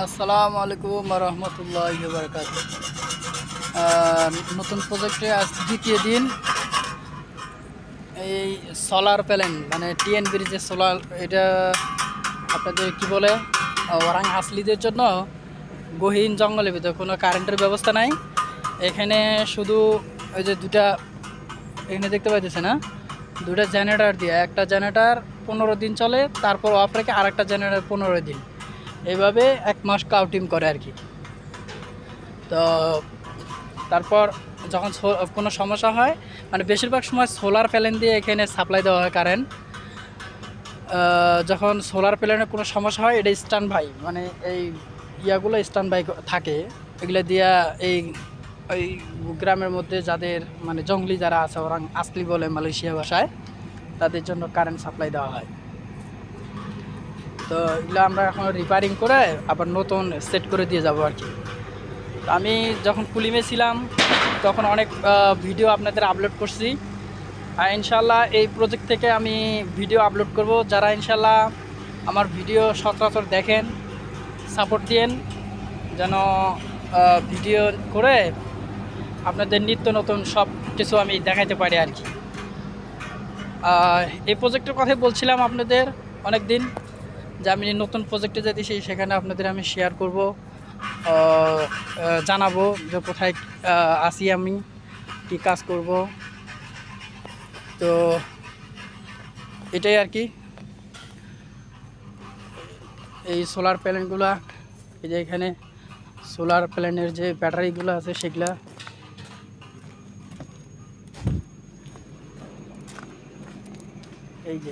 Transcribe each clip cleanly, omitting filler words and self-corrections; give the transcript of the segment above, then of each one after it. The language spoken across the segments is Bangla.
আসসালামু আলাইকুম রহমতুল্লাহি ওয়া বারাকাতুহু। নতুন প্রজেক্টে আজ দ্বিতীয় দিন। এই সোলার প্যানেল মানে টিএন ব্রিজের সোলার, এটা আপনাদের কি বলে, ওরাং আসলিদের জন্য গহীন জঙ্গলের ভিতরে কোনো কারেন্টের ব্যবস্থা নাই। এখানে শুধু ওই যে দুটা এখানে দেখতে পাইতেছে না, দুটা জেনারেটর দিয়ে, একটা জেনারেটর 15 দিন চলে, তারপর অফ রেখে আরেকটা জেনারেটর 15 দিন, এইভাবে 1 মাস কাউন্টিং করে আর কি। তো তারপর যখন কোনো সমস্যা হয়, মানে বেশিরভাগ সময় সোলার প্যানেল দিয়ে এখানে সাপ্লাই দেওয়া হয় কারেন্ট। যখন সোলার প্যানেলের কোনো সমস্যা হয়, এটা স্ট্যান্ড বাই, মানে এই ইয়াগুলো স্ট্যান্ড বাই থাকে, এগুলো দিয়া এই ওই গ্রামের মধ্যে যাদের মানে জঙ্গলি যারা আছে, ওরা আসলি বলে মালয়েশিয়া ভাষায়, তাদের জন্য কারেন্ট সাপ্লাই দেওয়া হয়। তো এগুলো আমরা এখন রিপেয়ারিং করে আবার নতুন সেট করে দিয়ে যাব আর কি। আমি যখন কুলিমে ছিলাম তখন অনেক ভিডিও আপনাদের আপলোড করছি, আর ইনশাল্লাহ এই প্রজেক্ট থেকে আমি ভিডিও আপলোড করব। যারা ইনশাল্লাহ আমার ভিডিও সচরাচর দেখেন, সাপোর্ট দিয়েন, যেন ভিডিও করে আপনাদের নিত্য নতুন সব কিছু আমি দেখাইতে পারি আর কি। এই প্রজেক্টের কথাই বলছিলাম আপনাদের অনেক দিন, যে আমি নতুন প্রজেক্টে যেতেছি, সেখানে আপনাদের আমি শেয়ার করব, জানাবো যে কোথায় আসি, আমি কী কাজ করব। তো এটাই আর কি। এই সোলার প্যানেলগুলা, এই যে এখানে সোলার প্যানেলের যে ব্যাটারিগুলো আছে সেগুলা, এই যে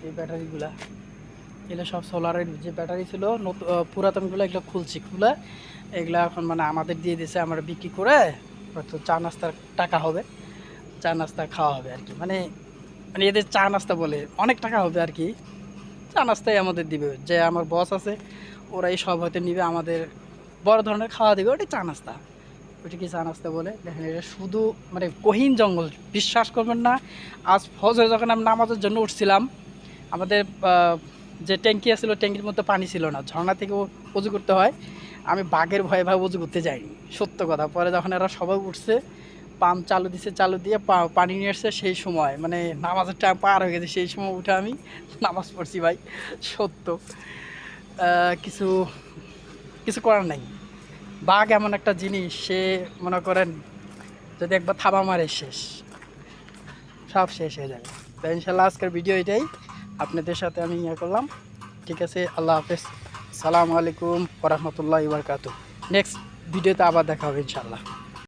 এই ব্যাটারিগুলা, এগুলো সব সোলারের যে ব্যাটারি ছিল পুরাতনগুলো, এগুলো খুলে এগুলা এখন মানে আমাদের দিয়ে দিয়েছে, আমরা বিক্রি করে হয়তো চা নাস্তার টাকা হবে, চা নাস্তা খাওয়া হবে আর কি। মানে মানে এদের চা নাস্তা বলে অনেক টাকা হবে আর কি। চা নাস্তাই আমাদের দিবে, যে আমার বস আছে ওরাই সব হয়তো নিবে, আমাদের বড় ধরনের খাওয়া দিবে, ওটাই চা নাস্তা, ওইটা কি চা নাস্তা বলে। দেখেন এটা শুধু মানে গহীন জঙ্গল, বিশ্বাস করবেন না। আজ ফজরে যখন আমি নামাজের জন্য উঠছিলাম, আমাদের যে ট্যাঙ্কি আছিল, ট্যাঙ্কির মধ্যে পানি ছিল না, ঝর্ণা থেকে উজু করতে হয়। আমি বাঘের ভয়ে ভাই উজু করতে যাইনি, সত্য কথা। পরে যখন এরা সবাই উঠছে, পাম্প চালু দিছে, চালু দিয়ে পানি নিয়ে এসছে, সেই সময় মানে নামাজের টাইম পার হয়ে গেছে, সেই সময় উঠে আমি নামাজ পড়ছি ভাই, সত্য। কিছু কিছু করার নাই। বাঘ এমন একটা জিনিস, সে মনে করেন যদি একবার থাবা মারে, সব শেষ হয়ে যাবে। তো ইনশাল্লাহ আজকের ভিডিও এটাই, আপনাদের সাথে আমি করলাম। ঠিক আছে, আল্লাহ হাফেজ, সালামু আলাইকুম ওয়া রাহমাতুল্লাহি ওয়া বারাকাতুহু। নেক্সট ভিডিওতে আবার দেখা হবে ইনশাল্লাহ।